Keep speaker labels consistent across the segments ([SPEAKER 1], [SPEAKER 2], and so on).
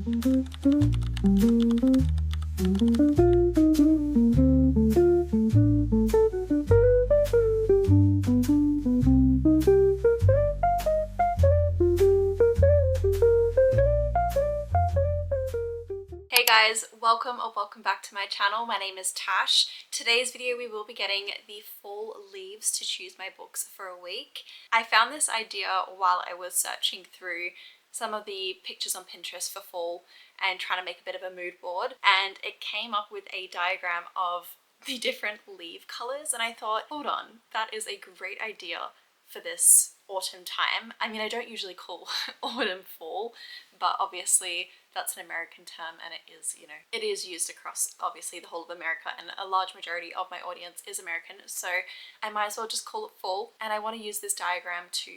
[SPEAKER 1] Hey guys, welcome back to my channel. My name is Tash. Today's video we will be getting the full leaves to choose my books for a week. I found this idea while I was searching through some of the pictures on Pinterest for fall and trying to make a bit of a mood board, and it came up with a diagram of the different leaf colors, and I thought, hold on, that is a great idea for this autumn time. I mean, I don't usually call autumn fall, but obviously that's an American term, and it is, you know, it is used across obviously the whole of America, and a large majority of my audience is American, so I might as well just call it fall. And I want to use this diagram to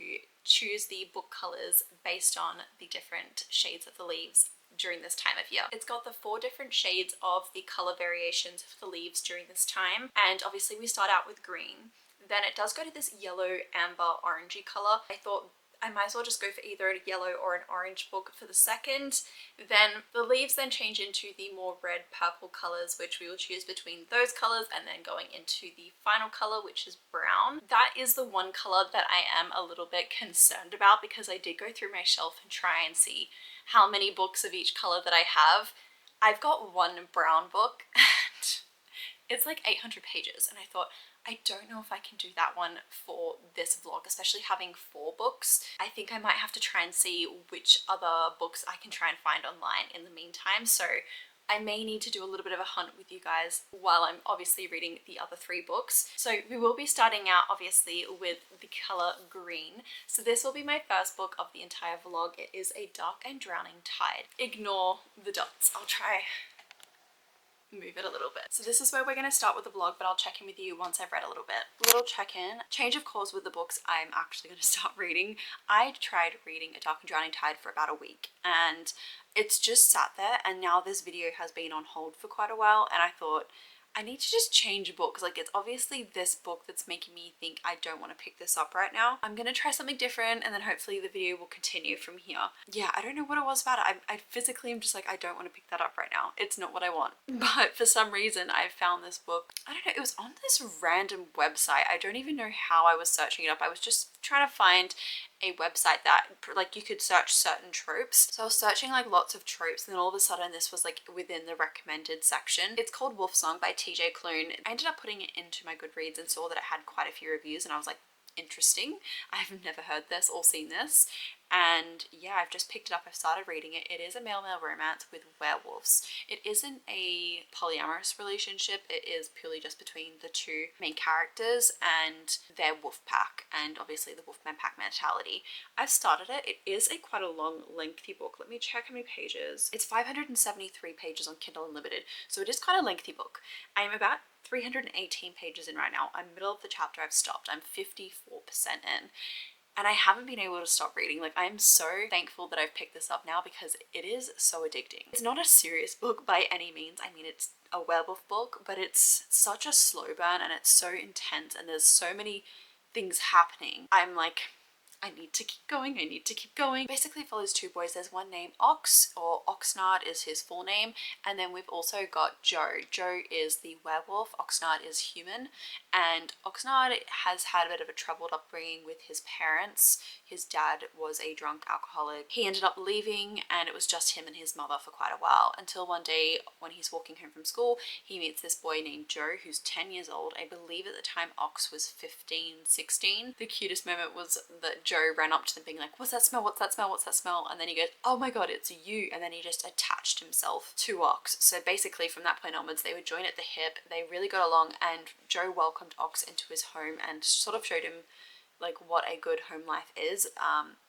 [SPEAKER 1] choose the book colors based on the different shades of the leaves during this time of year. It's got the 4 different shades of the color variations of the leaves during this time, and obviously we start out with green. Then it does go to this yellow, amber, orangey color. I thought I might as well just go for either a yellow or an orange book for the second. Then the leaves then change into the more red, purple colors, which we will choose between those colors, and then going into the final color, which is brown. That is the one color that I am a little bit concerned about, because I did go through my shelf and try and see how many books of each color that I have. I've got one brown book and it's like 800 pages, and I thought, I don't know if I can do that one for this vlog, especially having 4 books. I think I might have to try and see which other books I can try and find online in the meantime. So I may need to do a little bit of a hunt with you guys while I'm obviously reading the other 3 books. So we will be starting out obviously with the color green. So this will be my first book of the entire vlog. It is A Dark and Drowning Tide. Ignore the dots. I'll try move it a little bit. So this is where we're going to start with the vlog, but I'll check in with you once I've read a little bit. Little check-in. Change of course with the books I'm actually going to start reading. I tried reading A Dark and Drowning Tide for about a week, and it's just sat there, and now this video has been on hold for quite a while, and I thought, I need to just change books. Like, it's obviously this book that's making me think I don't want to pick this up right now. I'm gonna try something different, and then hopefully the video will continue from here. Yeah, I don't know what it was about it. I physically am just like, I don't want to pick that up right now. It's not what I want. But for some reason, I found this book. I don't know, it was on this random website. I don't even know how I was searching it up. I was just trying to find a website that like you could search certain tropes. So I was searching like lots of tropes, and then all of a sudden this was like within the recommended section. It's called Wolfsong by TJ Klune. I ended up putting it into my Goodreads and saw that it had quite a few reviews, and I was like, interesting. I've never heard this or seen this. And yeah, I've just picked it up. I've started reading it. It is a male-male romance with werewolves. It isn't a polyamorous relationship. It is purely just between the 2 main characters and their wolf pack, and obviously the wolfman pack mentality. I've started it. It is a quite a long, lengthy book. Let me check how many pages. It's 573 pages on Kindle Unlimited, so it is quite a lengthy book. I am about 318 pages in right now. I'm middle of the chapter. I've stopped. I'm 54% in. And I haven't been able to stop reading. Like, I'm so thankful that I've picked this up now, because it is so addicting. It's not a serious book by any means. I mean, it's a werewolf book, but it's such a slow burn, and it's so intense, and there's so many things happening. I'm like, I need to keep going, I need to keep going. Basically follows 2 boys. There's one named Ox, or Oxnard is his full name, and then we've also got Joe. Joe is the werewolf, Oxnard is human, and Oxnard has had a bit of a troubled upbringing with his parents. His dad was a drunk alcoholic. He ended up leaving, and it was just him and his mother for quite a while, until one day when he's walking home from school, he meets this boy named Joe, who's 10 years old. I believe at the time Ox was 15, 16. The cutest moment was that Joe ran up to them being like, what's that smell, what's that smell, what's that smell? And then he goes, oh my god, it's you. And then he just attached himself to Ox. So basically from that point onwards, they would join at the hip. They really got along, and Joe welcomed Ox into his home and sort of showed him like what a good home life is,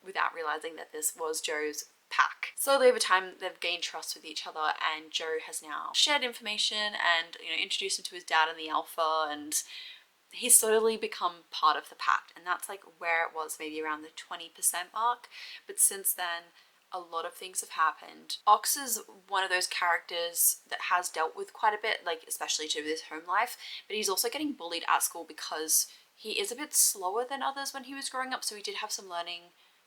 [SPEAKER 1] without realizing that this was Joe's pack. Slowly over time, they've gained trust with each other, and Joe has now shared information and, you know, introduced him to his dad and the alpha, and he's slowly become part of the pack. And that's like where it was maybe around the 20% mark. But since then, a lot of things have happened. Ox is one of those characters that has dealt with quite a bit, like especially to his home life, but he's also getting bullied at school because he is a bit slower than others when he was growing up, so he did have some learning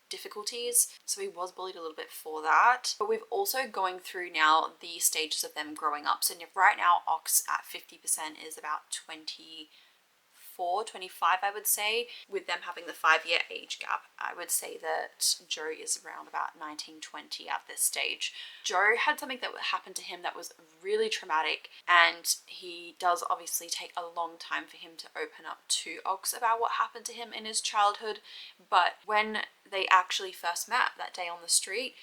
[SPEAKER 1] difficulties, so he was bullied a little bit for that. But we've also going through now the stages of them growing up. So right now Ox at 50% is about 25, I would say. With them having the 5-year age gap, I would say that Joe is around about 19, 20 at this stage. Joe had something that happened to him that was really traumatic, and he does obviously take a long time for him to open up to Ox about what happened to him in his childhood. But when they actually first met that day on the street,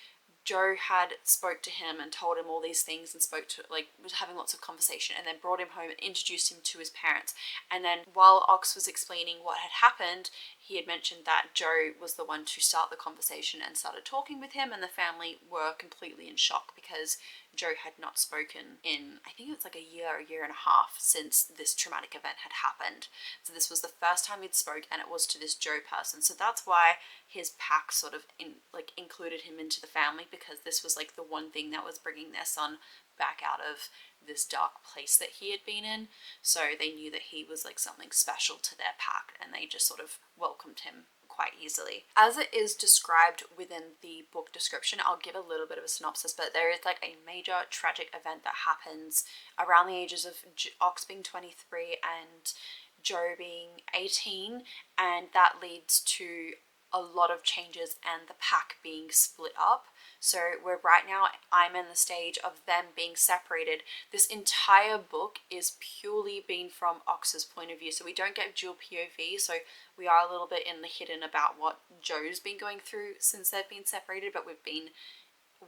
[SPEAKER 1] Joe had spoke to him and told him all these things, and spoke to, like, was having lots of conversation, and then brought him home and introduced him to his parents. And then while Ox was explaining what had happened, he had mentioned that Joe was the one to start the conversation and started talking with him, and the family were completely in shock because Joe had not spoken in, I think it was like a year and a half since this traumatic event had happened. So this was the first time he'd spoke, and it was to this Joe person. So that's why his pack sort of included him into the family, because this was like the one thing that was bringing their son back out of this dark place that he had been in. So they knew that he was like something special to their pack, and they just sort of welcomed him quite easily. As it is described within the book description, I'll give a little bit of a synopsis, but there is like a major tragic event that happens around the ages of Ox being 23 and Joe being 18, and that leads to a lot of changes and the pack being split up. So we're right now, I'm in the stage of them being separated. This entire book is purely been from Ox's point of view, so we don't get dual POV, so we are a little bit in the hidden about what Joe's been going through since they've been separated, but we've been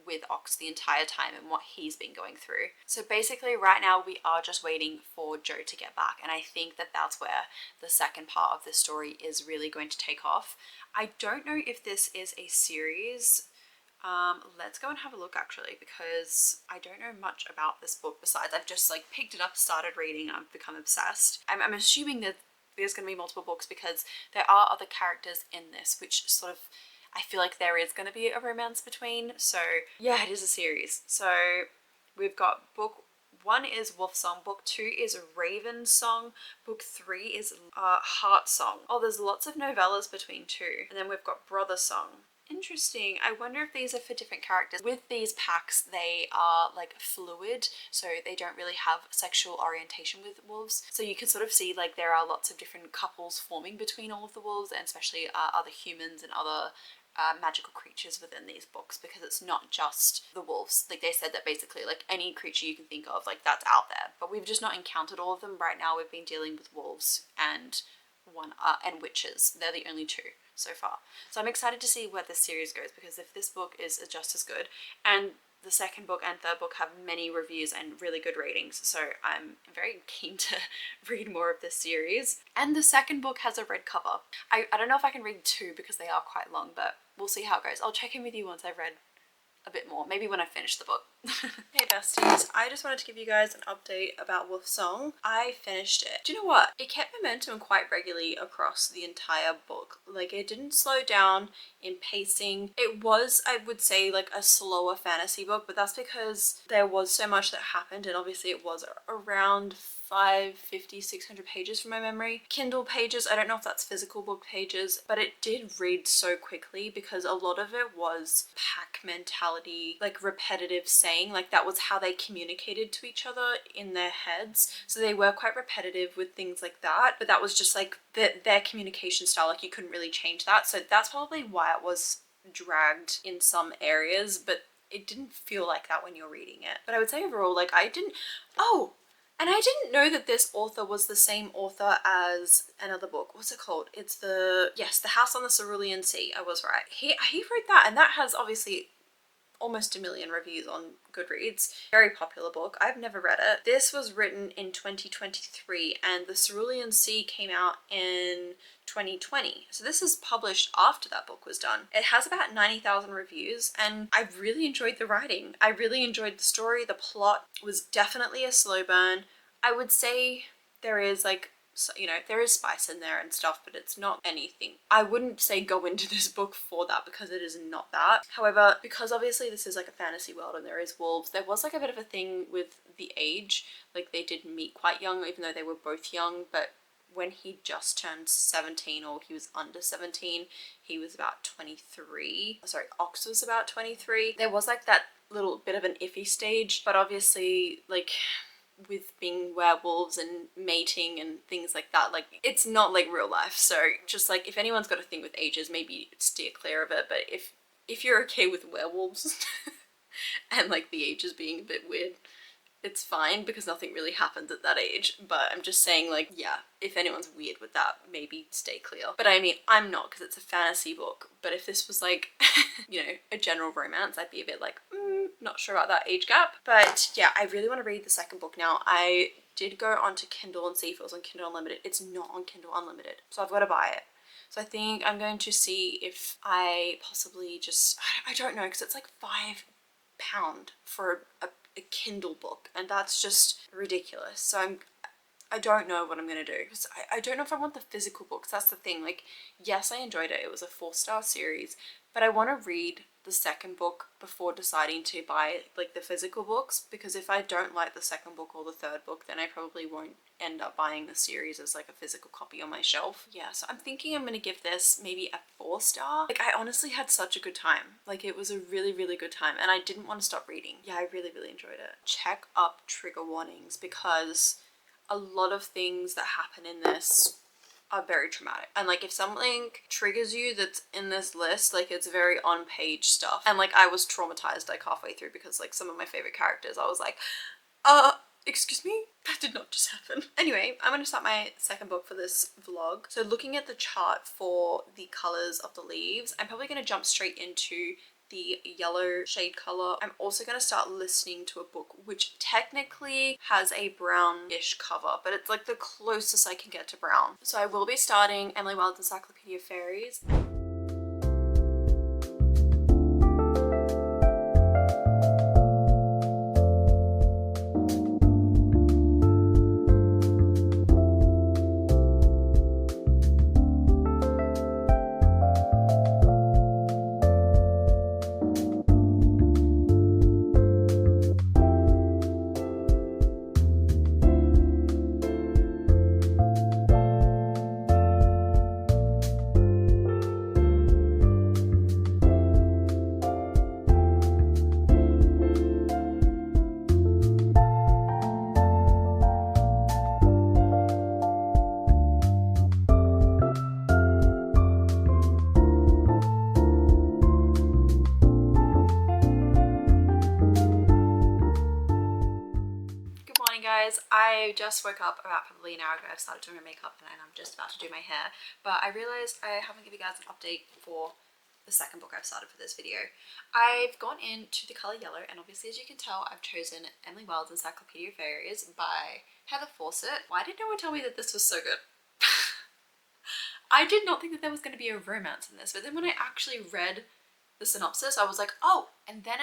[SPEAKER 1] with Ox the entire time and what he's been going through. So basically right now we are just waiting for Joe to get back, and I think that that's where the second part of this story is really going to take off. I don't know if this is a series. Let's go and have a look actually, because I don't know much about this book besides I've just like picked it up, started reading, I've become obsessed. I'm assuming that there's going to be multiple books because there are other characters in this which sort of, I feel like there is going to be a romance between. So yeah, it is a series. So we've got book 1 is Wolfsong, book 2 is Raven Song, book 3 is Heart Song. Oh, there's lots of novellas between two. And then we've got Brother Song. Interesting. I wonder if these are for different characters. With these packs, they are like fluid, so they don't really have sexual orientation with wolves. So you can sort of see like there are lots of different couples forming between all of the wolves, and especially other humans and other magical creatures within these books, because it's not just the wolves. Like they said that basically like any creature you can think of, like that's out there, but we've just not encountered all of them. Right now we've been dealing with wolves and and witches. They're the only two so far. So I'm excited to see where this series goes, because if this book is just as good, and the second book and third book have many reviews and really good ratings, so I'm very keen to read more of this series. And the second book has a red cover. I don't know if I can read 2 because they are quite long, but we'll see how it goes. I'll check in with you once I've read a bit more, maybe when I finish the book. Hey besties, I just wanted to give you guys an update about Wolfsong. I finished it. Do you know what? It kept momentum quite regularly across the entire book. Like it didn't slow down in pacing. It was, I would say, like a slower fantasy book, but that's because there was so much that happened, and obviously it was around 550, 600 pages from my memory. Kindle pages, I don't know if that's physical book pages, but it did read so quickly because a lot of it was pack mentality, like repetitive saying, like that was how they communicated to each other in their heads. So they were quite repetitive with things like that, but that was just like their communication style, like you couldn't really change that. So that's probably why it was dragged in some areas, but it didn't feel like that when you're reading it. But I would say overall, like I didn't and I didn't know that this author was the same author as another book. What's it called? It's the House on the Cerulean Sea. I was right. He wrote that, and that has obviously almost 1 million reviews on Goodreads. Very popular book. I've never read it. This was written in 2023, and the Cerulean Sea came out in 2020. So this is published after that book was done. It has about 90,000 reviews, and I really enjoyed the writing. I really enjoyed the story. The plot was definitely a slow burn. I would say there is like, so, you know, there is spice in there and stuff, but it's not anything. I wouldn't say go into this book for that, because it is not that. However, because obviously this is like a fantasy world and there is wolves, there was like a bit of a thing with the age. Like they did meet quite young, even though they were both young, but when he just turned 17, or he was under 17, he was about 23. Sorry, Ox was about 23. There was like that little bit of an iffy stage, but obviously like with being werewolves and mating and things like that, like it's not like real life. So just like if anyone's got a thing with ages, maybe steer clear of it. But if you're okay with werewolves and like the ages being a bit weird, it's fine because nothing really happens at that age. But I'm just saying, like, yeah, if anyone's weird with that, maybe stay clear. But I mean, I'm not, because it's a fantasy book. But if this was like, you know, a general romance, I'd be a bit like, not sure about that age gap. But yeah, I really want to read the second book now. I did go onto Kindle and see if it was on Kindle Unlimited. It's not on Kindle Unlimited, so I've got to buy it. So I think I'm going to see if I possibly just, I don't know, because it's like £5 for a Kindle book, and that's just ridiculous. So I don't know what I'm gonna do, because I don't know if I want the physical books. That's the thing. Like, yes, I enjoyed it. It was a 4-star series, but I want to read the second book before deciding to buy like the physical books, because if I don't like the second book or the third book, then I probably won't end up buying the series as like a physical copy on my shelf. Yeah, so I'm thinking I'm gonna give this maybe a 4-star. Like, I honestly had such a good time. Like, it was a really, really good time, and I didn't want to stop reading. Yeah, I really, really enjoyed it. Check up trigger warnings, because a lot of things that happen in this are very traumatic, and like if something triggers you that's in this list, like it's very on page stuff. And like I was traumatized like halfway through, because like some of my favorite characters, I was like, excuse me, that did not just happen. Anyway, I'm gonna start my second book for this vlog. So looking at the chart for the colors of the leaves, I'm probably gonna jump straight into the yellow shade color. I'm also going to start listening to a book which technically has a brownish cover, but it's like the closest I can get to brown. So I will be starting Emily Wilde's Encyclopaedia of Fairies. Guys, I just woke up about probably an hour ago. I started doing my makeup and I'm just about to do my hair, but I realized I haven't given you guys an update for the second book I've started for this video. I've gone into the color yellow, and obviously, as you can tell, I've chosen Emily Wilde's Encyclopaedia of Fairies by Heather Fawcett. Why did no one tell me that this was so good? I did not think that there was going to be a romance in this, but then when I actually read the synopsis, I was like, oh, and then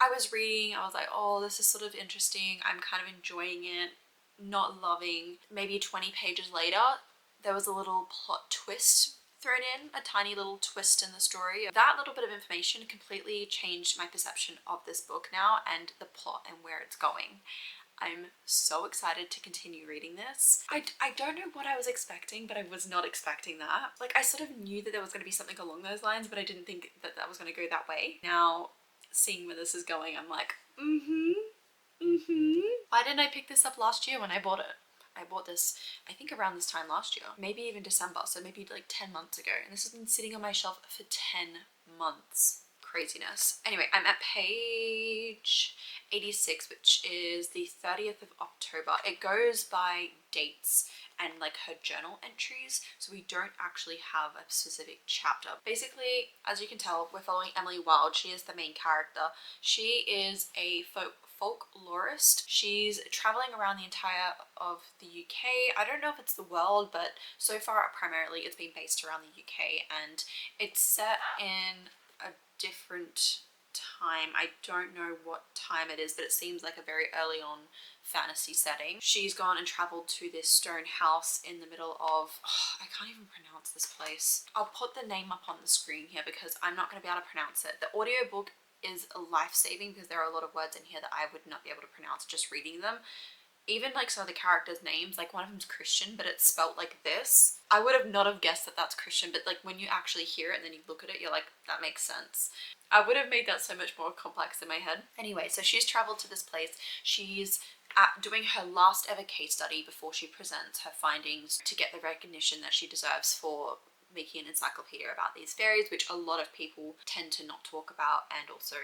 [SPEAKER 1] I was reading, I was like, oh, this is sort of interesting. I'm kind of enjoying it, not loving. Maybe 20 pages later, there was a little plot twist thrown in, a tiny little twist in the story. That little bit of information completely changed my perception of this book now, and the plot and where it's going. I'm so excited to continue reading this. I don't know what I was expecting, but I was not expecting that. Like, I sort of knew that there was going to be something along those lines, but I didn't think that that was going to go that way. Now, seeing where this is going, I'm like, Why didn't I pick this up last year when I bought it? I bought this, I think around this time last year, maybe even December, so maybe like 10 months ago. And this has been sitting on my shelf for 10 months. Craziness. Anyway, I'm at page 86, which is the 30th of October. It goes by dates and like her journal entries, so we don't actually have a specific chapter. Basically, as you can tell, we're following Emily Wilde. She is the main character. She is a folklorist. She's traveling around the entire of the UK. I don't know if it's the world, but so far primarily it's been based around the UK, and it's set in a different time. I don't know what time it is, but it seems like a very early on fantasy setting. She's gone and traveled to this stone house in the middle of, I can't even pronounce this place. I'll put the name up on the screen here because I'm not going to be able to pronounce it. The audiobook is life-saving because there are a lot of words in here that I would not be able to pronounce just reading them. even like some of the characters' names, like one of them's Christian, but it's spelt like this. I would have not have guessed that that's Christian, but like when you actually hear it and then you look at it, you're like, that makes sense. I would have made that so much more complex in my head. Anyway, so she's traveled to this place. She's doing her last ever case study before she presents her findings to get the recognition that she deserves for making an encyclopedia about these fairies, which a lot of people tend to not talk about and also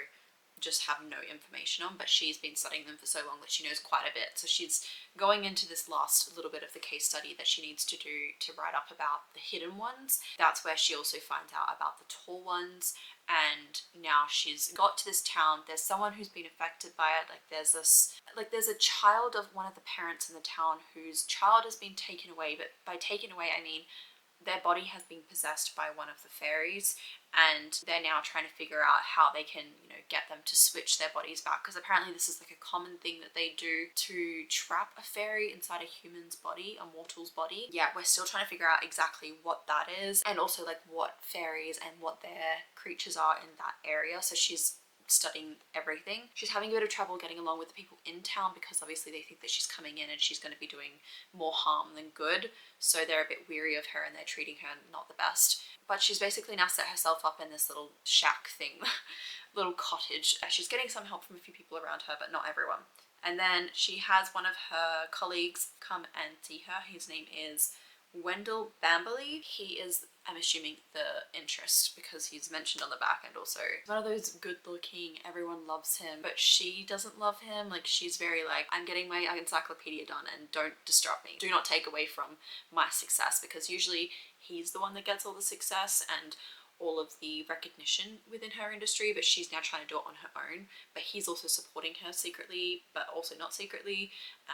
[SPEAKER 1] just have no information on, but she's been studying them for so long that she knows quite a bit. So she's going into this last little bit of the case study that she needs to do to write up about the hidden ones. That's where she also finds out about the tall ones, and now she's got to this town. There's someone who's been affected by it. There's a child of one of the parents in the town whose child has been taken away, but by taken away I mean their body has been possessed by one of the fairies, and they're now trying to figure out how they can, you know, get them to switch their bodies back, because apparently this is like a common thing that they do to trap a fairy inside a human's body, a mortal's body. Yeah, we're still trying to figure out exactly what that is, and also like what fairies and what their creatures are in that area. So she's studying everything. She's having a bit of trouble getting along with the people in town because obviously they think that she's coming in and she's going to be doing more harm than good, so they're a bit weary of her and they're treating her not the best. But she's basically now set herself up in this little shack thing, little cottage. She's getting some help from a few people around her, but not everyone. And then she has one of her colleagues come and see her. His name is Wendell Bamberley. He is, I'm assuming, the interest because he's mentioned on the back, and also one of those good looking, everyone loves him, but she doesn't love him. Like, she's very like, I'm getting my encyclopedia done and don't disrupt me. Do not take away from my success, because usually he's the one that gets all the success and all of the recognition within her industry, but she's now trying to do it on her own. But he's also supporting her secretly, but also not secretly.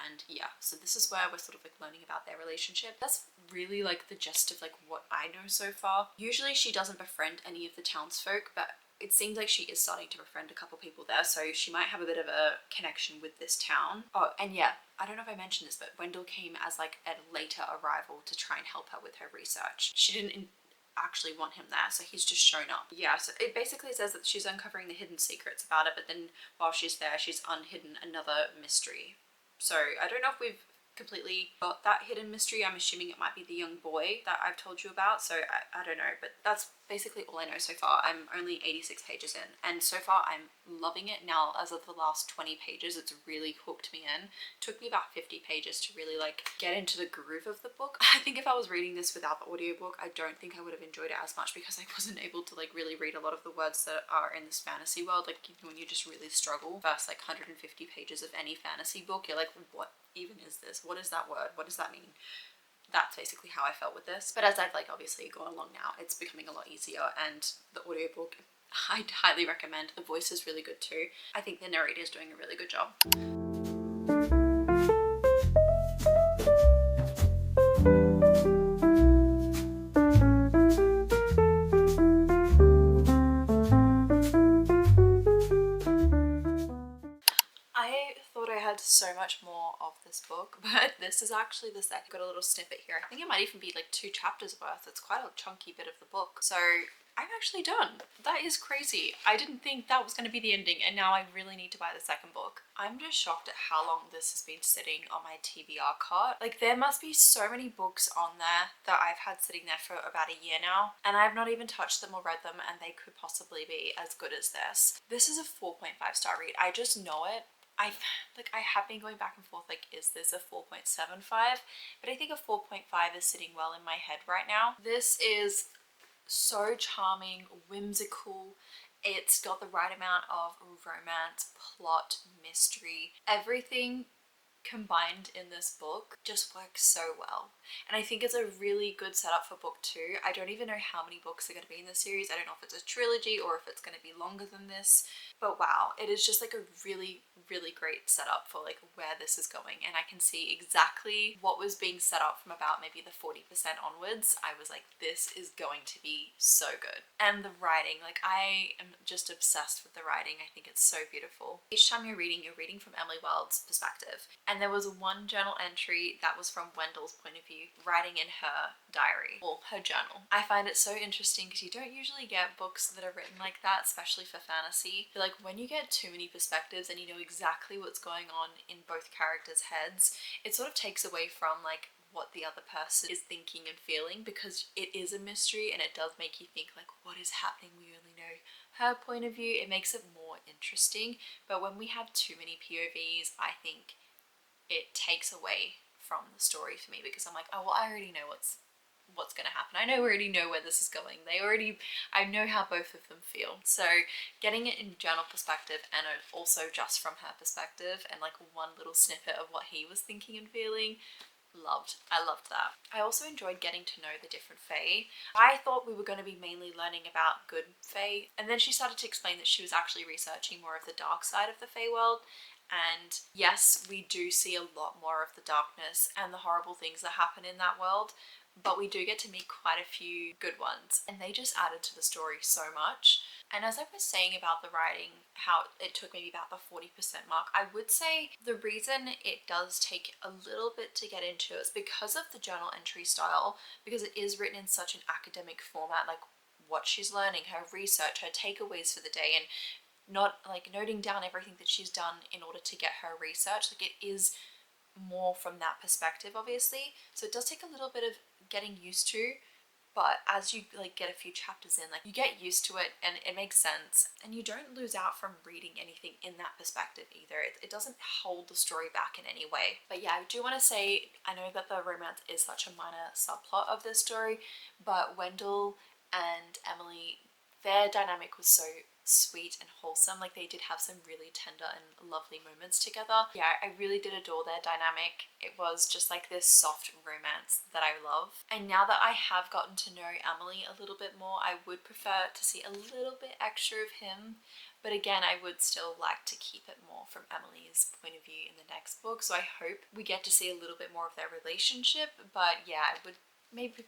[SPEAKER 1] And yeah, so this is where we're sort of like learning about their relationship. That's really like the gist of like what I know so far. Usually she doesn't befriend any of the townsfolk, but it seems like she is starting to befriend a couple people there, so she might have a bit of a connection with this town. Oh, and yeah, I don't know if I mentioned this, but Wendell came as like a later arrival to try and help her with her research. She didn't actually want him there, so he's just shown up. Yeah, so it basically says that she's uncovering the hidden secrets about it, but then while she's there, she's unhidden another mystery. So I don't know if we've completely got that hidden mystery. I'm assuming it might be the young boy that I've told you about, so I don't know, but that's basically all I know so far. I'm only 86 pages in, and so far I'm loving it. Now, as of the last 20 pages, it's really hooked me in. It took me about 50 pages to really like get into the groove of the book. I think if I was reading this without the audiobook, I don't think I would have enjoyed it as much, because I wasn't able to like really read a lot of the words that are in this fantasy world. Like, even when you just really struggle, first like 150 pages of any fantasy book, you're like, what even is this? What is that word? What does that mean? That's basically how I felt with this. But as I've like obviously gone along now, it's becoming a lot easier, and the audiobook I'd highly recommend. The voice is really good too. I think the narrator is doing a really good job. So much more of this book, but this is actually the second. Got a little snippet here. I think it might even be like 2 chapters worth. It's quite a chunky bit of the book, so I'm actually done. That is crazy. I didn't think that was going to be the ending, and now I really need to buy the second book. I'm just shocked at how long this has been sitting on my TBR cart. Like, there must be so many books on there that I've had sitting there for about a year now, and I've not even touched them or read them, and they could possibly be as good as this. This is a 4.5 star read. I just know it. I have been going back and forth, like, is this a 4.75? But I think a 4.5 is sitting well in my head right now. This is so charming, whimsical. It's got the right amount of romance, plot, mystery. Everything combined in this book just works so well, and I think it's a really good setup for book 2. I don't even know how many books are going to be in the series. I don't know if it's a trilogy or if it's going to be longer than this, but wow, it is just like a really great setup for like where this is going, and I can see exactly what was being set up from about maybe the 40% onwards. I was like, this is going to be so good. And the writing, like, I am just obsessed with the writing. I think it's so beautiful. Each time you're reading from Emily Wilde's perspective, and there was one journal entry that was from Wendell's point of view, view, writing in her diary, or her journal. I find it so interesting because you don't usually get books that are written like that, especially for fantasy. But like when you get too many perspectives and you know exactly what's going on in both characters' heads, it sort of takes away from like what the other person is thinking and feeling, because it is a mystery and it does make you think like, what is happening? We only know her point of view. It makes it more interesting. But when we have too many POVs, I think it takes away from the story for me, because I'm like, oh well, I already know what's going to happen. I already know where this is going. I know how both of them feel. So getting it in journal perspective and also just from her perspective and like one little snippet of what he was thinking and feeling, I loved that. I also enjoyed getting to know the different fae. I thought we were going to be mainly learning about good fae, and then she started to explain that she was actually researching more of the dark side of the fae world. And yes, we do see a lot more of the darkness and the horrible things that happen in that world, but we do get to meet quite a few good ones, and they just added to the story so much. And as I was saying about the writing, how it took maybe about the 40% mark, I would say the reason it does take a little bit to get into it is because of the journal entry style, because it is written in such an academic format, like what she's learning, her research, her takeaways for the day, and not like noting down everything that she's done in order to get her research. Like it is more from that perspective, obviously. So it does take a little bit of getting used to, but as you like get a few chapters in, like you get used to it and it makes sense, and you don't lose out from reading anything in that perspective either. It doesn't hold the story back in any way. But yeah, I do want to say, I know that the romance is such a minor subplot of this story, but Wendell and Emily, their dynamic was so sweet and wholesome. Like they did have some really tender and lovely moments together. Yeah, I really did adore their dynamic. It was just like this soft romance that I love. And now that I have gotten to know Emily a little bit more, I would prefer to see a little bit extra of him. But again, I would still like to keep it more from Emily's point of view in the next book. So I hope we get to see a little bit more of their relationship. But yeah, I would maybe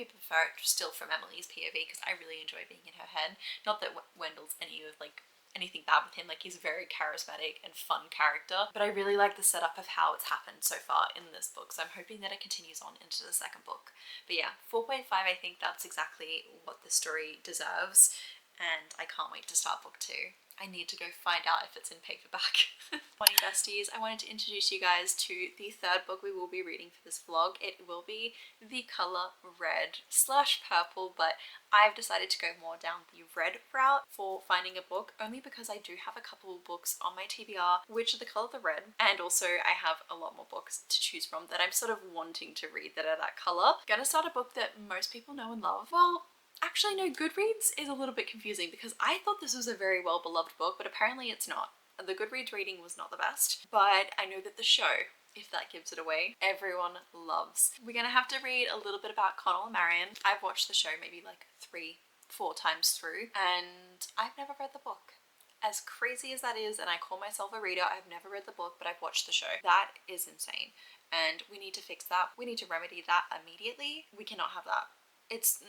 [SPEAKER 1] prefer it still from Emily's POV, because I really enjoy being in her head. Not that Wendell's anything bad with him. Like he's a very charismatic and fun character, but I really like the setup of how it's happened so far in this book. So I'm hoping that it continues on into the second book. But yeah, 4.5, I think that's exactly what the story deserves, and I can't wait to start book 2. I need to go find out if it's in paperback. Morning besties, I wanted to introduce you guys to the third book we will be reading for this vlog. It will be the color red/purple, but I've decided to go more down the red route for finding a book, only because I do have a couple of books on my TBR which are the color of the red, and also I have a lot more books to choose from that I'm sort of wanting to read that are that color. Gonna start a book that most people know and love. Well, actually no, Goodreads is a little bit confusing because I thought this was a very well beloved book, but apparently it's not. The Goodreads rating was not the best, but I know that the show, if that gives it away, everyone loves. We're gonna have to read a little bit about Connell and Marion. I've watched the show maybe like 3-4 times through, and I've never read the book. As crazy as that is, and I call myself a reader, I've never read the book, but I've watched the show. That is insane, and we need to fix that. We need to remedy that immediately. We cannot have that. It's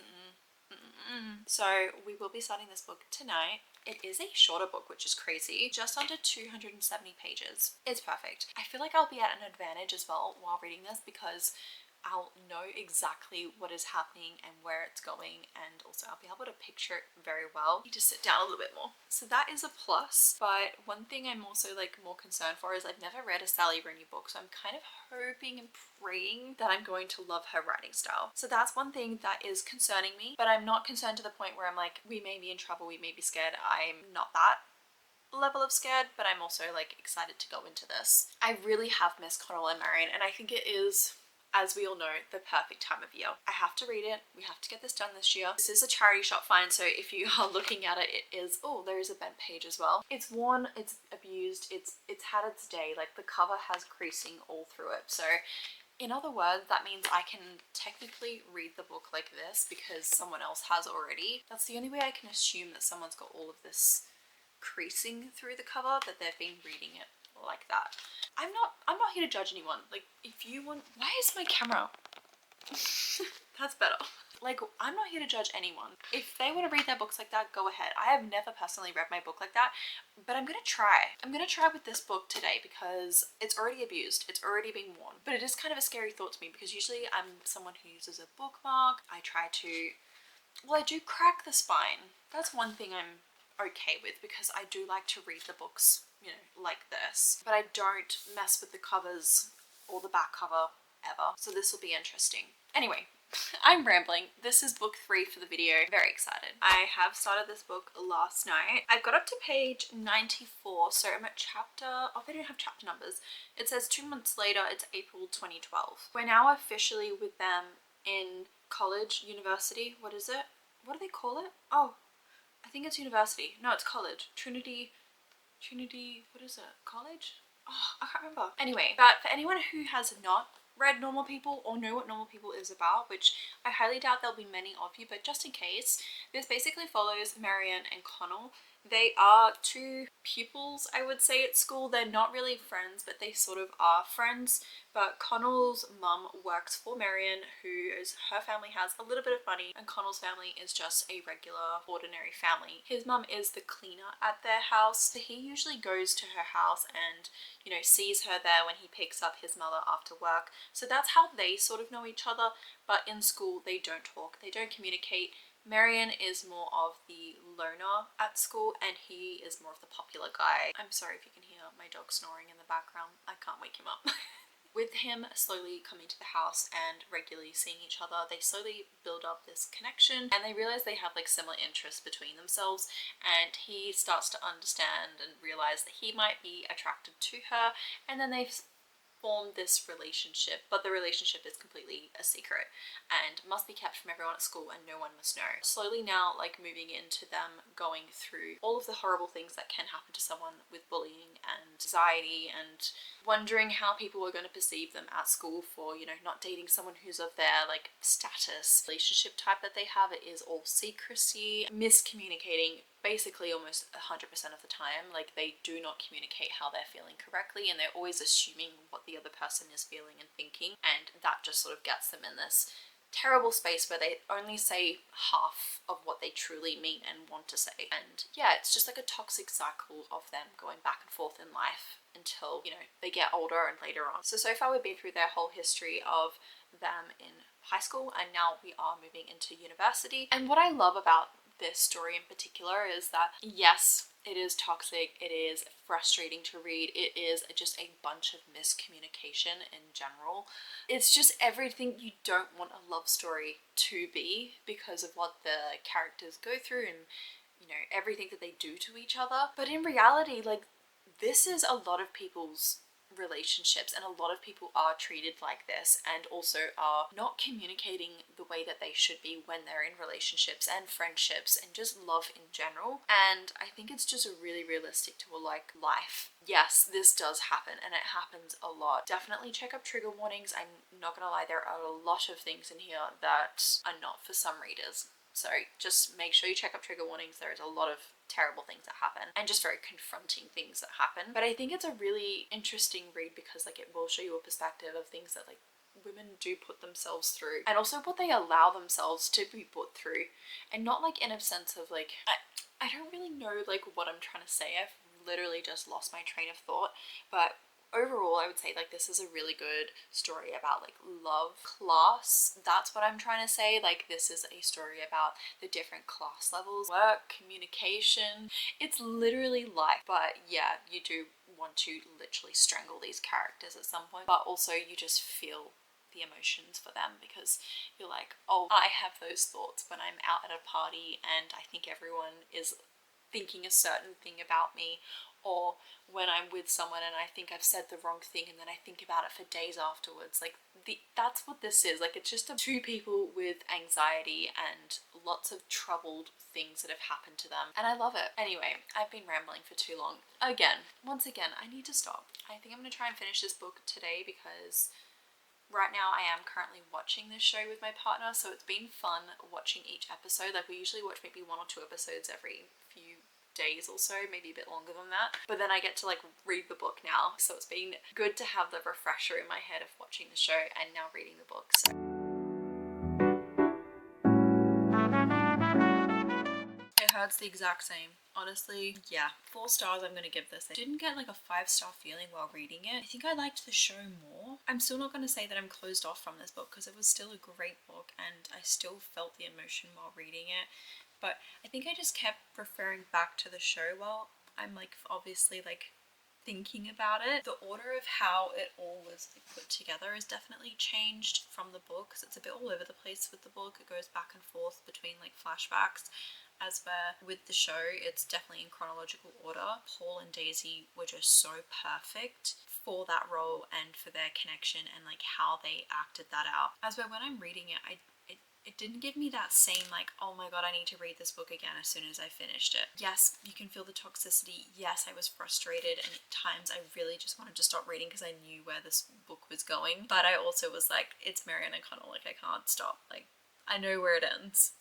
[SPEAKER 1] So we will be starting this book tonight. It is a shorter book, which is crazy, just under 270 pages. It's perfect. I feel like I'll be at an advantage as well while reading this, because I'll know exactly what is happening and where it's going, and also I'll be able to picture it very well. I need to sit down a little bit more. So that is a plus, but one thing I'm also like more concerned for is I've never read a Sally Rooney book, so I'm kind of hoping and praying that I'm going to love her writing style. So that's one thing that is concerning me, but I'm not concerned to the point where I'm like, we may be in trouble, we may be scared. I'm not that level of scared, but I'm also like excited to go into this. I really have missed Connell and Marion, and I think it is, as we all know, the perfect time of year. I have to read it. We have to get this done this year. This is a charity shop find, so if you are looking at it, it is, oh, there is a bent page as well. It's worn, it's abused, it's had its day. Like the cover has creasing all through it. So in other words, that means I can technically read the book like this because someone else has already. That's the only way I can assume that someone's got all of this creasing through the cover, that they've been reading it like that. I'm not here to judge anyone. Like, if you want, why is my camera That's better. Like, I'm not here to judge anyone. If they want to read their books like that, go ahead. I have never personally read my book like that, but I'm gonna try. I'm gonna try with this book today because it's already abused. It's already been worn. But it is kind of a scary thought to me because usually I'm someone who uses a bookmark. I try to, well, I do crack the spine. That's one thing I'm okay with because I do like to read the books, you know, like this. But I don't mess with the covers or the back cover ever. So this will be interesting. Anyway, I'm rambling. This is book 3 for the video. Very excited. I have started this book last night. I got up to page 94, so I'm at chapter, oh, they don't have chapter numbers. It says 2 months later, it's April 2012. We're now officially with them in college, university, what is it? What do they call it? Oh, I think it's university. No, it's college. Trinity, what is it? College? Oh, I can't remember. Anyway, but for anyone who has not read Normal People or know what Normal People is about, which I highly doubt there'll be many of you, but just in case, this basically follows Marianne and Connell. They are 2 pupils, I would say, at school. They're not really friends, but they sort of are friends. But Connell's mum works for Marianne, her family has a little bit of money, and Connell's family is just a regular, ordinary family. His mum is the cleaner at their house, so he usually goes to her house and, you know, sees her there when he picks up his mother after work. So that's how they sort of know each other, but in school they don't talk, they don't communicate. Marianne is more of the loner at school and he is more of the popular guy. I'm sorry if you can hear my dog snoring in the background. I can't wake him up. With him slowly coming to the house and regularly seeing each other, they slowly build up this connection and they realize they have like similar interests between themselves, and he starts to understand and realize that he might be attracted to her, and then they formed this relationship, but the relationship is completely a secret and must be kept from everyone at school and no one must know. Slowly now, like, moving into them going through all of the horrible things that can happen to someone with bullying and anxiety, and wondering how people are going to perceive them at school for, you know, not dating someone who's of their like status. Relationship type that they have, it is all secrecy, miscommunicating basically almost 100% of the time. Like, they do not communicate how they're feeling correctly and they're always assuming what the other person is feeling and thinking, and that just sort of gets them in this terrible space where they only say half of what they truly mean and want to say. And yeah, it's just like a toxic cycle of them going back and forth in life until, you know, they get older and later on. So far we've been through their whole history of them in high school, and now we are moving into university. And what I love about this story in particular is that, yes, it is toxic, it is frustrating to read, it is just a bunch of miscommunication in general. It's just everything you don't want a love story to be because of what the characters go through and, you know, everything that they do to each other. But in reality, like, this is a lot of people's relationships, and a lot of people are treated like this and also are not communicating the way that they should be when they're in relationships and friendships and just love in general. And I think it's just really realistic to a like life. Yes, this does happen and it happens a lot. Definitely check up trigger warnings. I'm not gonna lie, there are a lot of things in here that are not for some readers. So just make sure you check up trigger warnings. There is a lot of terrible things that happen and just very confronting things that happen. But I think it's a really interesting read because, like, it will show you a perspective of things that, like, women do put themselves through and also what they allow themselves to be put through, and not like in a sense of like, I don't really know like what I'm trying to say. I've literally just lost my train of thought, but overall I would say like this is a really good story about like love, class, that's what I'm trying to say. Like, this is a story about the different class levels, work, communication, it's literally life. But yeah, you do want to literally strangle these characters at some point, but also you just feel the emotions for them because you're like, oh, I have those thoughts when I'm out at a party and I think everyone is thinking a certain thing about me, or when I'm with someone and I think I've said the wrong thing and then I think about it for days afterwards. Like, that's what this is. Like, it's just 2 people with anxiety and lots of troubled things that have happened to them, and I love it. Anyway, I've been rambling for too long. Once again, I need to stop. I think I'm gonna try and finish this book today because right now I am currently watching this show with my partner, so it's been fun watching each episode. Like, we usually watch maybe 1 or 2 episodes every few days or so, maybe a bit longer than that, but then I get to like read the book now, so it's been good to have the refresher in my head of watching the show and now reading the book. So it's the exact same. Honestly, yeah. 4 stars I'm gonna give this. I didn't get like a 5-star feeling while reading it. I think I liked the show more. I'm still not gonna say that I'm closed off from this book because it was still a great book and I still felt the emotion while reading it. But I think I just kept referring back to the show while I'm like obviously like thinking about it. The order of how it all was like, put together is definitely changed from the book because it's a bit all over the place with the book. It goes back and forth between like flashbacks, as where with the show it's definitely in chronological order. Paul and Daisy were just so perfect for that role and for their connection and like how they acted that out. As where when I'm reading it, it didn't give me that same like, oh my god, I need to read this book again as soon as I finished it. Yes, you can feel the toxicity. Yes, I was frustrated and at times I really just wanted to stop reading because I knew where this book was going. But I also was like, it's Marianne O'Connell, like I can't stop. Like I know where it ends.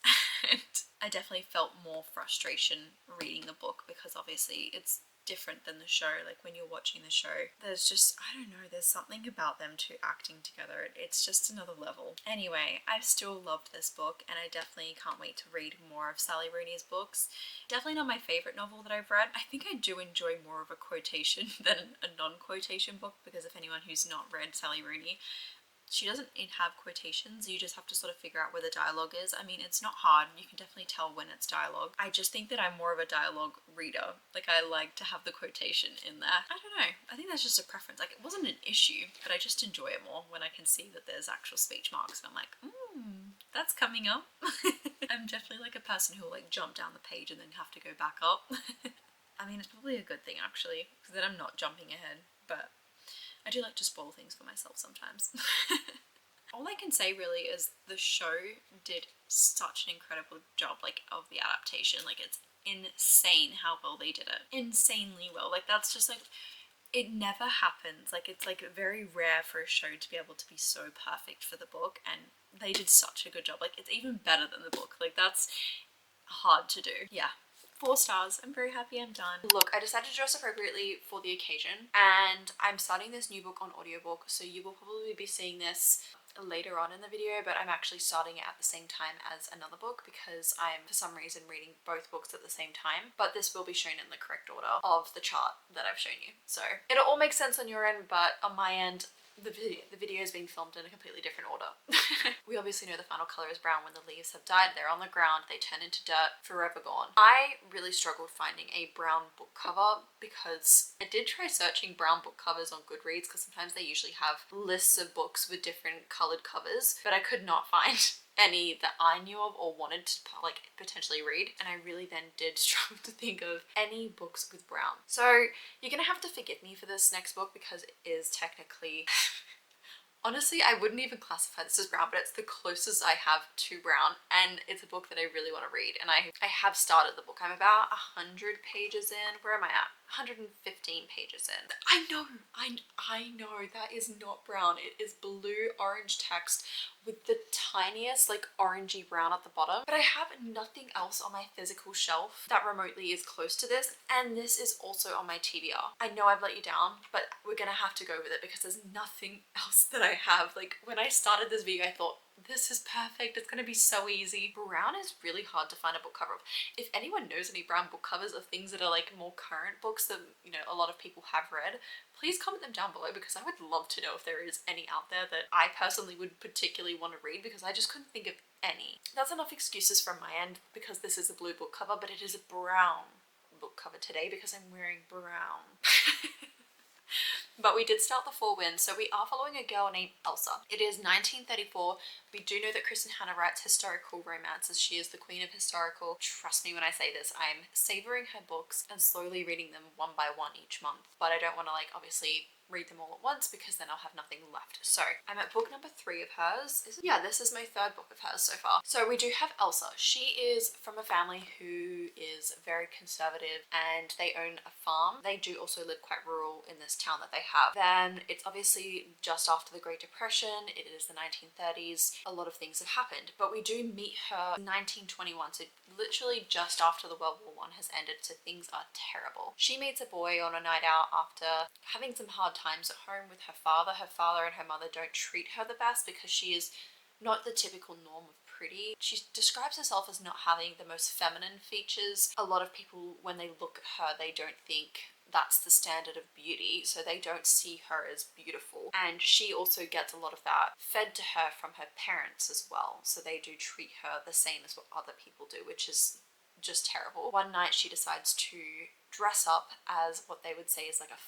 [SPEAKER 1] And I definitely felt more frustration reading the book because obviously it's different than the show. Like when you're watching the show, there's just, I don't know, there's something about them two acting together. It's just another level. Anyway, I've still loved this book and I definitely can't wait to read more of Sally Rooney's books. Definitely not my favorite novel that I've read. I think I do enjoy more of a quotation than a non-quotation book because if anyone who's not read Sally Rooney, she doesn't have quotations, you just have to sort of figure out where the dialogue is. I mean, it's not hard, you can definitely tell when it's dialogue. I just think that I'm more of a dialogue reader. Like I like to have the quotation in there. I don't know, I think that's just a preference. Like it wasn't an issue, but I just enjoy it more when I can see that there's actual speech marks and I'm like, that's coming up. I'm definitely like a person who will like jump down the page and then have to go back up. I mean, it's probably a good thing actually, because then I'm not jumping ahead, but I do like to spoil things for myself sometimes. All I can say really is the show did such an incredible job like of the adaptation. Like it's insane how well they did it. Insanely well. Like that's just like, it never happens. Like it's like very rare for a show to be able to be so perfect for the book, and they did such a good job. Like it's even better than the book. Like that's hard to do. Yeah. 4 stars. I'm very happy I'm done. Look, I decided to dress appropriately for the occasion and I'm starting this new book on audiobook, so you will probably be seeing this later on in the video, but I'm actually starting it at the same time as another book because I'm for some reason reading both books at the same time, but this will be shown in the correct order of the chart that I've shown you. So it'll all make sense on your end, but on my end, the video is being filmed in a completely different order. We obviously know the final color is brown. When the leaves have died, they're on the ground, they turn into dirt, forever gone. I really struggled finding a brown book cover because I did try searching brown book covers on Goodreads because sometimes they usually have lists of books with different colored covers, but I could not find any that I knew of or wanted to like potentially read, and I really then did struggle to think of any books with brown. So you're gonna have to forgive me for this next book because it is technically honestly, I wouldn't even classify this as brown, but it's the closest I have to brown, and it's a book that I really want to read, and I have started the book. I'm about 100 pages in. Where am I at? 115 pages in. I know that is not brown. It is blue orange text with the tiniest like orangey brown at the bottom, but I have nothing else on my physical shelf that remotely is close to this, and this is also on my TBR. I know I've let you down, but we're gonna have to go with it because there's nothing else that I have. Like when I started this video, I thought this is perfect, it's gonna be so easy. Brown is really hard to find a book cover of. If anyone knows any brown book covers of things that are like more current books that, you know, a lot of people have read, please comment them down below because I would love to know if there is any out there that I personally would particularly want to read, because I just couldn't think of any. That's enough excuses from my end because this is a blue book cover, but it is a brown book cover today because I'm wearing brown. But we did start the 4 wins, so we are following a girl named Elsa. It is 1934. We do know that Kristen Hanna writes historical romances. She is the queen of historical. Trust me when I say this, I'm savoring her books and slowly reading them one by one each month. But I don't want to like obviously read them all at once because then I'll have nothing left. So I'm at book number 3 of hers. Yeah, this is my 3rd book of hers so far. So we do have Elsa. She is from a family who is very conservative and they own a farm. They do also live quite rural in this town that they have. Then it's obviously just after the Great Depression. It is the 1930s. A lot of things have happened, but we do meet her in 1921. So literally just after the World War I has ended. So things are terrible. She meets a boy on a night out after having some hard times at home with her father. Her father and her mother don't treat her the best because she is not the typical norm of pretty. She describes herself as not having the most feminine features. A lot of people, when they look at her, they don't think that's the standard of beauty, so they don't see her as beautiful. And she also gets a lot of that fed to her from her parents as well, so they do treat her the same as what other people do, which is just terrible. One night she decides to dress up as what they would say is like a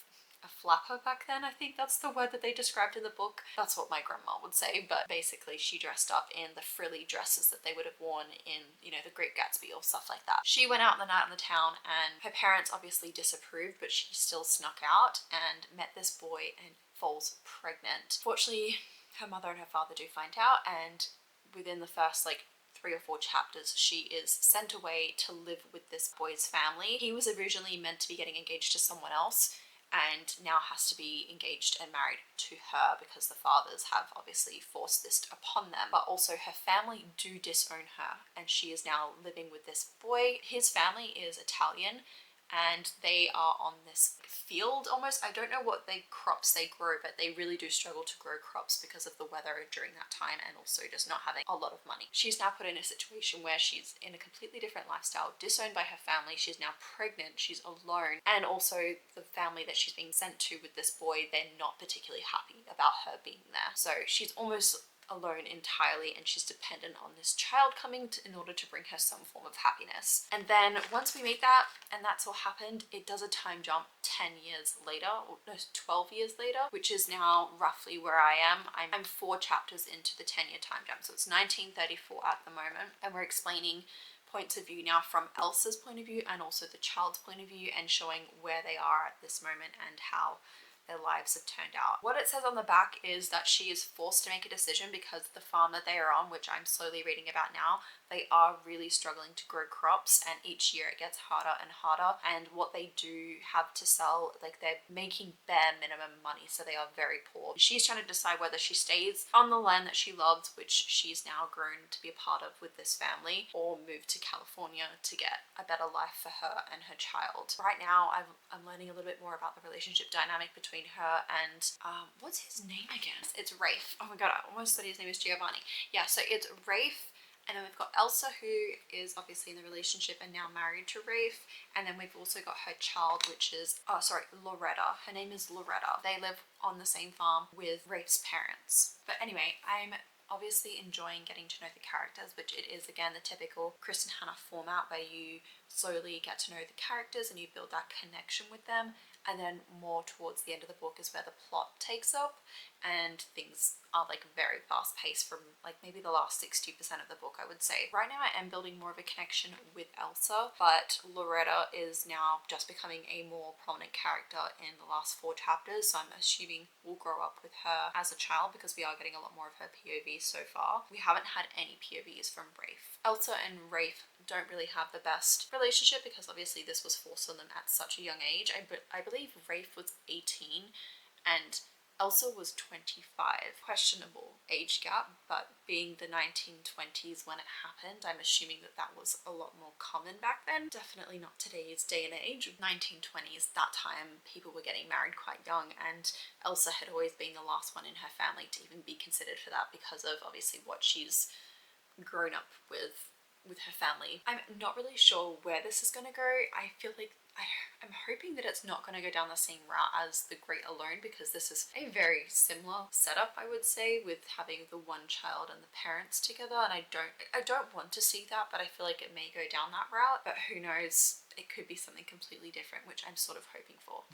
[SPEAKER 1] flapper back then. I think that's the word that they described in the book. That's what my grandma would say, but basically she dressed up in the frilly dresses that they would have worn in, you know, the Great Gatsby or stuff like that. She went out in the night in the town, and her parents obviously disapproved, but she still snuck out and met this boy and falls pregnant. Fortunately, her mother and her father do find out, and within the first 3 or 4 chapters, she is sent away to live with this boy's family. He was originally meant to be getting engaged to someone else, and now has to be engaged and married to her because the fathers have obviously forced this upon them. But also her family do disown her, and she is now living with this boy. His family is Italian, and they are on this field almost. I don't know what crops they grow, but they really do struggle to grow crops because of the weather during that time, and also just not having a lot of money. She's now put in a situation where she's in a completely different lifestyle, disowned by her family. She's now pregnant, she's alone, and also the family that she's being sent to with this boy, they're not particularly happy about her being there. So she's almost alone entirely, and she's dependent on this child coming in order to bring her some form of happiness. And then once we meet that, and that's all happened, it does a time jump 10 years later, or no, 12 years later, which is now roughly where I am. I'm 4 chapters into the 10-year time jump, so it's 1934 at the moment, and we're explaining points of view now from Elsa's point of view and also the child's point of view, and showing where they are at this moment and how their lives have turned out. What it says on the back is that she is forced to make a decision because the farm that they are on, which I'm slowly reading about now, they are really struggling to grow crops, and each year it gets harder and harder. And what they do have to sell, they're making bare minimum money, so they are very poor. She's trying to decide whether she stays on the land that she loves, which she's now grown to be a part of with this family, or move to California to get a better life for her and her child. Right now I'm learning a little bit more about the relationship dynamic between her and what's his name again? It's Rafe. Oh my god, I almost thought his name was Giovanni. Yeah, so it's Rafe. And then we've got Elsa, who is obviously in the relationship and now married to Rafe. And then we've also got her child, which is, Loretta. Her name is Loretta. They live on the same farm with Rafe's parents. But anyway, I'm obviously enjoying getting to know the characters, which it is again the typical Kristen Hanna format where you slowly get to know the characters and you build that connection with them. And then more towards the end of the book is where the plot takes up, and things are very fast paced from maybe the last 60% of the book, I would say. Right now I am building more of a connection with Elsa, but Loretta is now just becoming a more prominent character in the last 4 chapters, so I'm assuming we'll grow up with her as a child because we are getting a lot more of her POV so far. We haven't had any POVs from Rafe. Elsa and Rafe don't really have the best relationship because obviously this was forced on them at such a young age. I believe Rafe was 18 and Elsa was 25. Questionable age gap, but being the 1920s when it happened, I'm assuming that was a lot more common back then. Definitely not today's day and age. 1920s, that time people were getting married quite young, and Elsa had always been the last one in her family to even be considered for that because of obviously what she's grown up with her family. I'm not really sure where this is going to go. I feel like I'm hoping that it's not going to go down the same route as The Great Alone, because this is a very similar setup, I would say, with having the one child and the parents together, and I don't want to see that, but I feel like it may go down that route. But who knows, it could be something completely different, which I'm sort of hoping for.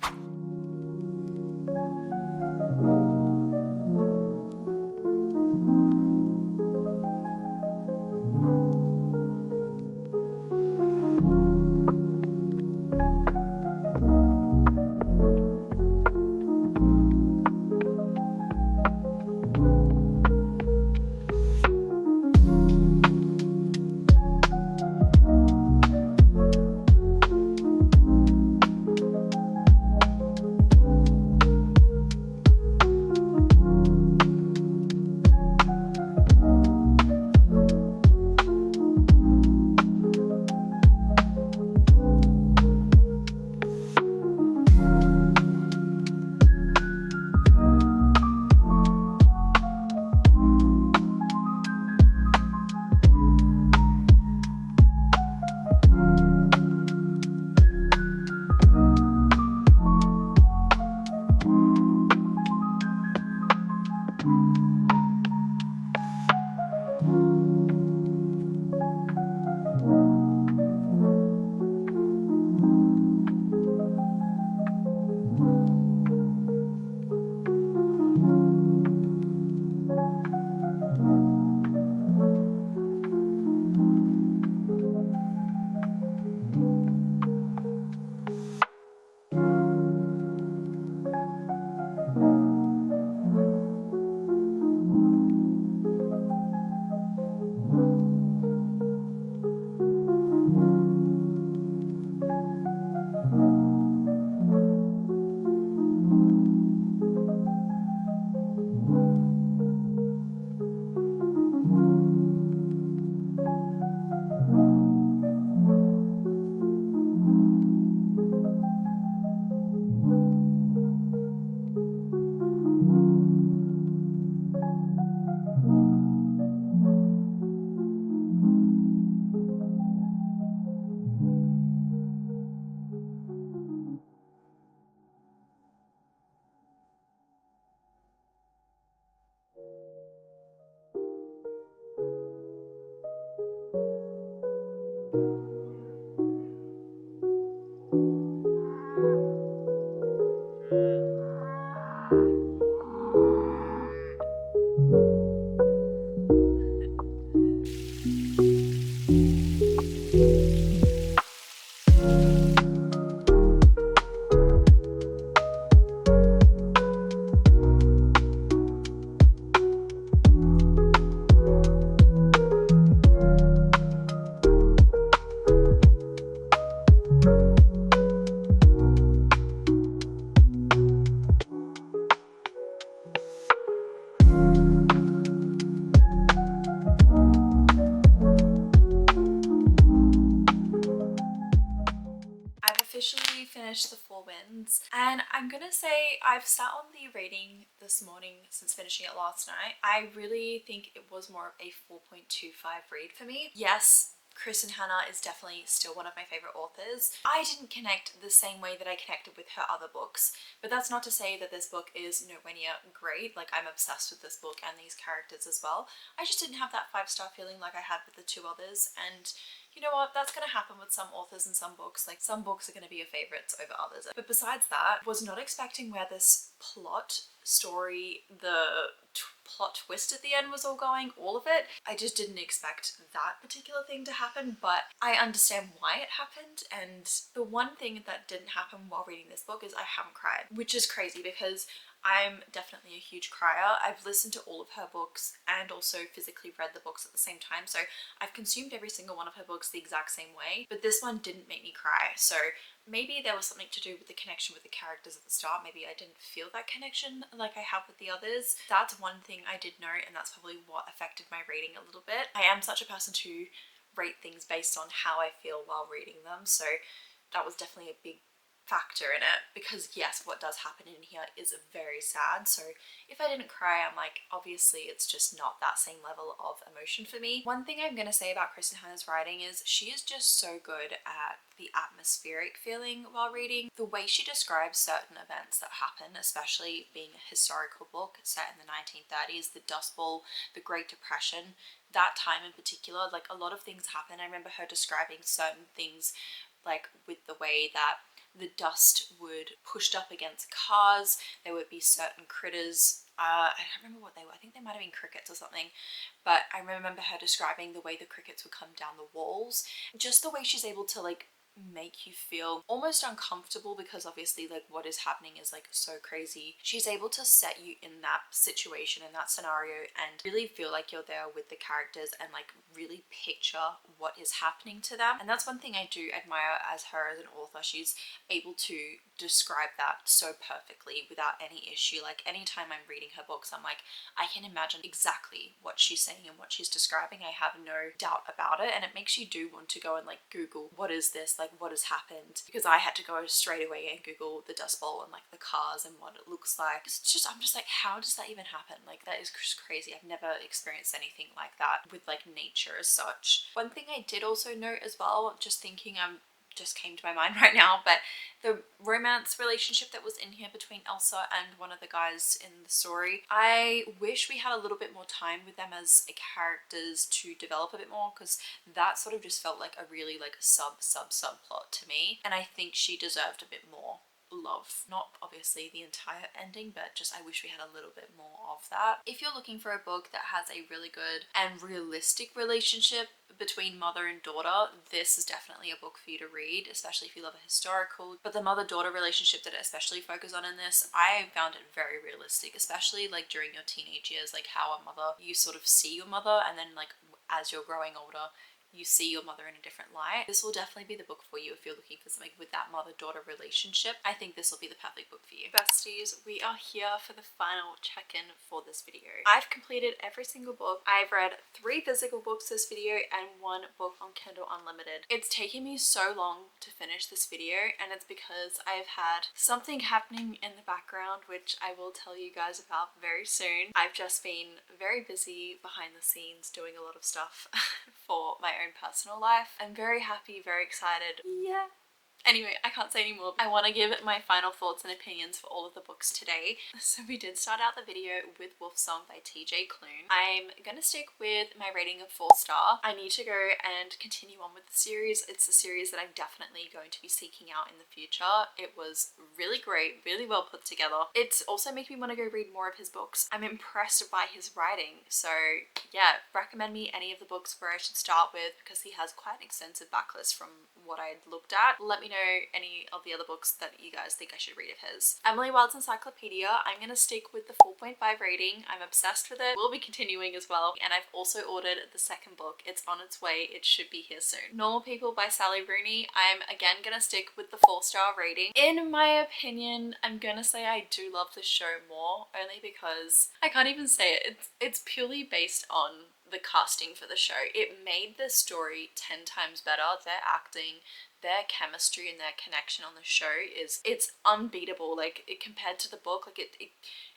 [SPEAKER 1] Four Winds, and I'm gonna say I've sat on the rating this morning since finishing it last night. I really think it was more of a 4.25 read for me. Yes, Kristen Hanna is definitely still one of my favourite authors. I didn't connect the same way that I connected with her other books, but that's not to say that this book is nowhere near great. Like, I'm obsessed with this book and these characters as well. I just didn't have that 5-star feeling like I had with the two others, and you know what, that's going to happen with some authors and some books. Like, some books are going to be your favourites over others. But besides that, was not expecting where this plot, story, the plot twist at the end was all going, all of it. I just didn't expect that particular thing to happen, but I understand why it happened. And the one thing that didn't happen while reading this book is I haven't cried, which is crazy because I'm definitely a huge crier. I've listened to all of her books and also physically read the books at the same time, so I've consumed every single one of her books the exact same way, but this one didn't make me cry. So maybe there was something to do with the connection with the characters at the start. Maybe I didn't feel that connection like I have with the others. That's one thing I did note, and that's probably what affected my rating a little bit. I am such a person to rate things based on how I feel while reading them, so that was definitely a big factor in it, because yes, what does happen in here is very sad. So if I didn't cry, I'm like, obviously it's just not that same level of emotion for me. One thing I'm gonna say about Kristen Hanna's writing is she is just so good at the atmospheric feeling while reading. The way she describes certain events that happen, especially being a historical book set in the 1930s, the Dust Bowl, the Great Depression, that time in particular, like a lot of things happen. I remember her describing certain things, like with the way that the dust would pushed up against cars. There would be certain critters. I don't remember what they were. I think they might have been crickets or something. But I remember her describing the way the crickets would come down the walls. Just the way she's able to like make you feel almost uncomfortable, because obviously like what is happening is like so crazy. She's able to set you in that situation, in that scenario, and really feel like you're there with the characters and like really picture what is happening to them. And that's one thing I do admire as her as an author. She's able to describe that so perfectly without any issue. Like anytime I'm reading her books, I'm like, I can imagine exactly what she's saying and what she's describing. I have no doubt about it, and it makes you do want to go and like Google what is this, like what has happened, because I had to go straight away and Google the Dust Bowl and like the cars and what it looks like. It's just, I'm just like, how does that even happen? Like that is just crazy. I've never experienced anything like that with like nature as such. One thing I did also note as well, just thinking, just came to my mind right now, but the romance relationship that was in here between Elsa and one of the guys in the story, I wish we had a little bit more time with them as characters to develop a bit more, because that sort of just felt like a really like subplot to me, and I think she deserved a bit more love. Not obviously the entire ending, but just I wish we had a little bit more of that. If you're looking for a book that has a really good and realistic relationship between mother and daughter, this is definitely a book for you to read, especially if you love a historical. But the mother-daughter relationship that it especially focuses on in this, I found it very realistic, especially like during your teenage years, like how a mother, you sort of see your mother, and then like as you're growing older, you see your mother in a different light. This will definitely be the book for you if you're looking for something with that mother-daughter relationship. I think this will be the perfect book for you. Besties, we are here for the final check-in for this video. I've completed every single book. I've read 3 physical books this video and 1 book on Kindle Unlimited. It's taken me so long to finish this video, and it's because I've had something happening in the background, which I will tell you guys about very soon. I've just been very busy behind the scenes doing a lot of stuff for my own personal life. I'm very happy, very excited. Yeah. Anyway, I can't say anymore. I want to give my final thoughts and opinions for all of the books today. So we did start out the video with Wolfsong by TJ Klune. I'm gonna stick with my rating of 4-star. I need to go and continue on with the series. It's a series that I'm definitely going to be seeking out in the future. It was really great, really well put together. It's also making me want to go read more of his books. I'm impressed by his writing. So yeah, recommend me any of the books where I should start with, because he has quite an extensive backlist from what I looked at. Let me know any of the other books that you guys think I should read of his. Emily Wilde's Encyclopaedia, I'm gonna stick with the 4.5 rating. I'm obsessed with it. We'll be continuing as well. And I've also ordered the second book. It's on its way. It should be here soon. Normal People by Sally Rooney, I'm again gonna stick with the 4-star rating. In my opinion, I'm gonna say I do love this show more, only because I can't even say it. It's purely based on the casting for the show. It made the story 10 times better. Their acting, their chemistry and their connection on the show it's unbeatable. Like compared to the book, like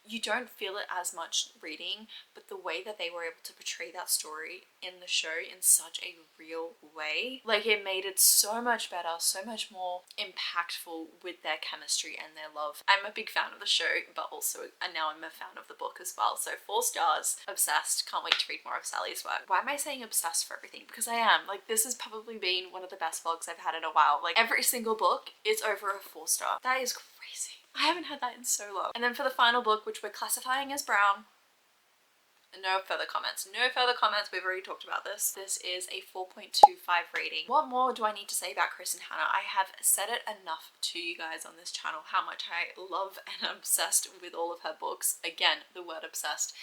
[SPEAKER 1] you don't feel it as much reading, but the way that they were able to portray that story in the show in such a real way, like it made it so much better, so much more impactful with their chemistry and their love. I'm a big fan of the show, but also and now I'm a fan of the book as well. So 4 stars, obsessed, can't wait to read more of Sally's work. Why am I saying obsessed for everything? Because I am. Like this has probably been one of the best vlogs I've had in a while. Like every single book is over a 4-star. That is crazy. I haven't had that in so long. And then for the final book, which we're classifying as brown, no further comments. No further comments. We've already talked about this. This is a 4.25 rating. What more do I need to say about Chris and Hannah? I have said it enough to you guys on this channel how much I love and am obsessed with all of her books. Again, the word obsessed.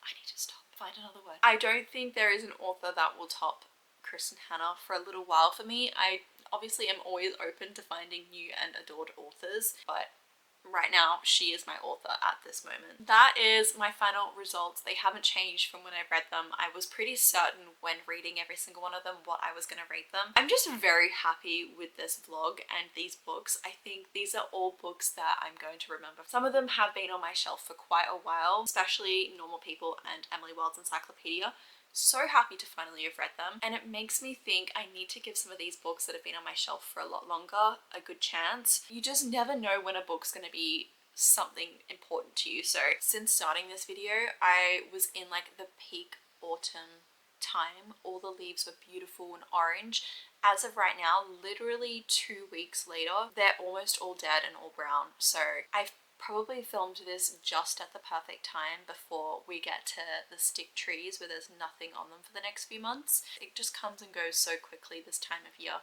[SPEAKER 1] I need to stop. Find another word. I don't think there is an author that will top Chris and Hannah for a little while for me. I obviously am always open to finding new and adored authors, but right now she is my author at this moment. That is my final results. They haven't changed from when I read them. I was pretty certain when reading every single one of them what I was going to rate them. I'm just very happy with this vlog and these books. I think these are all books that I'm going to remember. Some of them have been on my shelf for quite a while, especially Normal People and Emily Wilde's Encyclopaedia. So happy to finally have read them, and it makes me think I need to give some of these books that have been on my shelf for a lot longer a good chance. You just never know when a book's going to be something important to you. So since starting this video, I was in like the peak autumn time. All the leaves were beautiful and orange. As of right now, literally 2 weeks later, they're almost all dead and all brown. So I've probably filmed this just at the perfect time before we get to the stick trees where there's nothing on them for the next few months. It just comes and goes so quickly this time of year.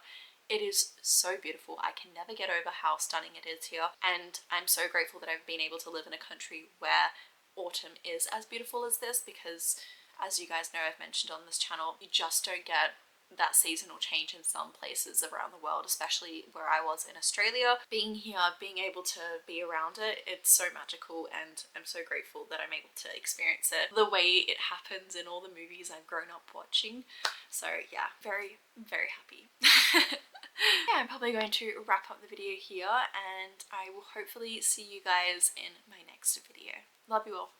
[SPEAKER 1] It is so beautiful. I can never get over how stunning it is here, and I'm so grateful that I've been able to live in a country where autumn is as beautiful as this, because as you guys know, I've mentioned on this channel, you just don't get that seasonal change in some places around the world, especially where I was in Australia. Being here, being able to be around it, it's so magical, and I'm so grateful that I'm able to experience it the way it happens in all the movies I've grown up watching. So yeah, very, very happy. Yeah, I'm probably going to wrap up the video here, and I will hopefully see you guys in my next video. Love you all.